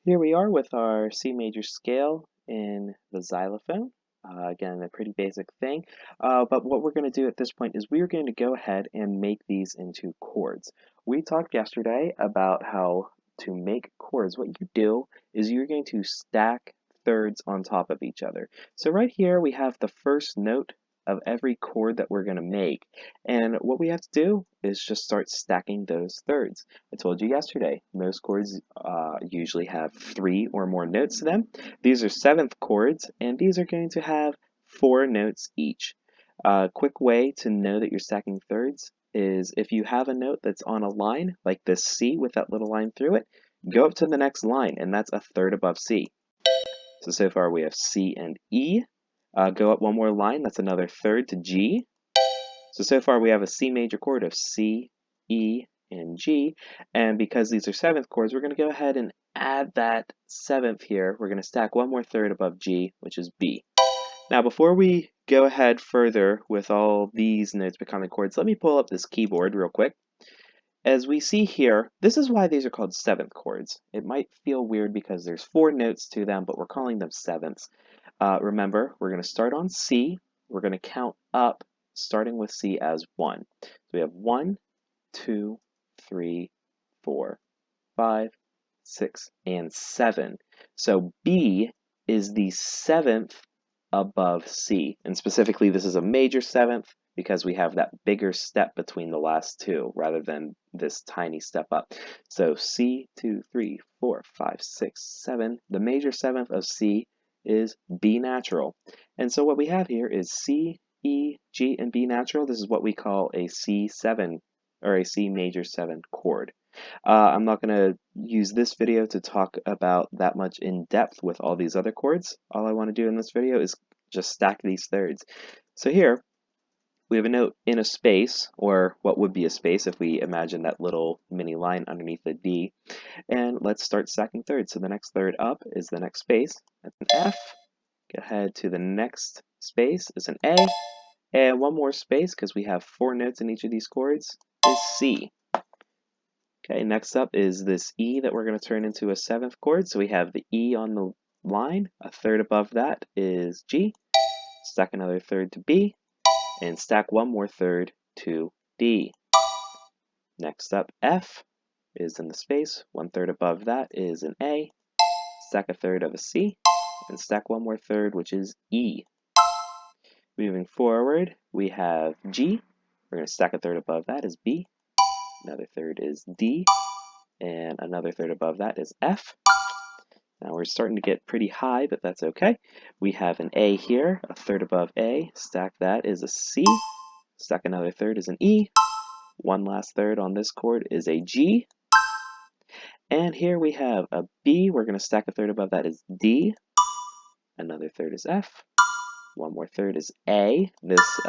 Here we are with our C major scale in the xylophone. Again, a pretty basic thing, but what we're going to do at this point is we're going to go ahead and make these into chords. We talked yesterday about how to make chords. What you do is you're going to stack thirds on top of each other. So right here we have the first note of every chord that we're going to make, and what we have to do is just start stacking those thirds. I told you yesterday, most chords usually have 3 or more notes to them. These are seventh chords, and these are going to have 4 notes each. A quick way to know that you're stacking thirds is if you have a note that's on a line, like this C with that little line through it, go up to the next line, and that's a third above C. So far we have C and E. Go up one more line, that's another third to G. So far we have a C major chord of C, E, and G, and because these are seventh chords, we're going to go ahead and add that seventh here. We're going to stack one more third above G, which is B. Now before we go ahead further with all these notes becoming chords, let me pull up this keyboard real quick. As we see here, this is why these are called seventh chords. It might feel weird because there's 4 notes to them, but we're calling them sevenths. Remember, we're going to start on C. We're going to count up, starting with C as 1. So we have 1, 2, 3, 4, 5, 6, and 7. So B is the 7th above C. And specifically, this is a major 7th because we have that bigger step between the last 2 rather than this tiny step up. So C, 2, 3, 4, 5, 6, 7. The major 7th of C is B natural. And so what we have here is C, E, G, and B natural. This is what we call a C7 or a C major 7 chord. I'm not going to use this video to talk about that much in depth with all these other chords. All I want to do in this video is just stack these thirds. So here we have a note in a space, or what would be a space if we imagine that little mini line underneath the D. And let's start stacking thirds. So the next third up is the next space. That's an F. Go ahead to the next space is an A. And one more space, because we have 4 notes in each of these chords, is C. Okay, next up is this E that we're going to turn into a 7th chord. So we have the E on the line. A third above that is G. Stack another third to B. And stack one more third to D. Next up, F is in the space. 1/3 above that is an A. Stack a third of a C. And stack one more third, which is E. Moving forward, we have G. We're going to stack a third above that is B. Another third is D. And another third above that is F. Now we're starting to get pretty high, but that's okay. We have an A here, a third above A. Stack that is a C. Stack another third is an E. One last third on this chord is a G. And here we have a B. We're going to stack a third above that is D. Another third is F. One more third is A. This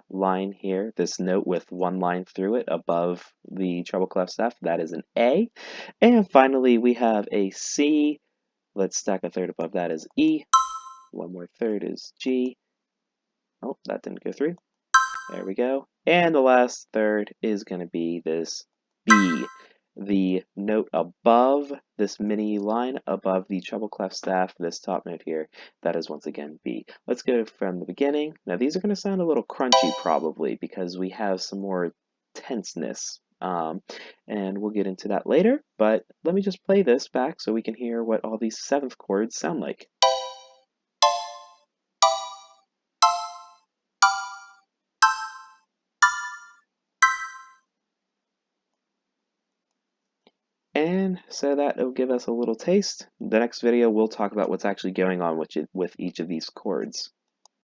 line here, this note with one line through it above the treble clef F, that is an A. And finally, we have a C. Let's stack a third above that is E. One more third is G. Oh, that didn't go through. There we go. And the last third is going to be this B. The note above this mini line, above the treble clef staff, this top note here, that is once again B. Let's go from the beginning. Now these are going to sound a little crunchy probably because we have some more tenseness. And we'll get into that later, but let me just play this back so we can hear what all these 7th chords sound like. And so that will give us a little taste. The next video we'll talk about what's actually going on with each of these chords.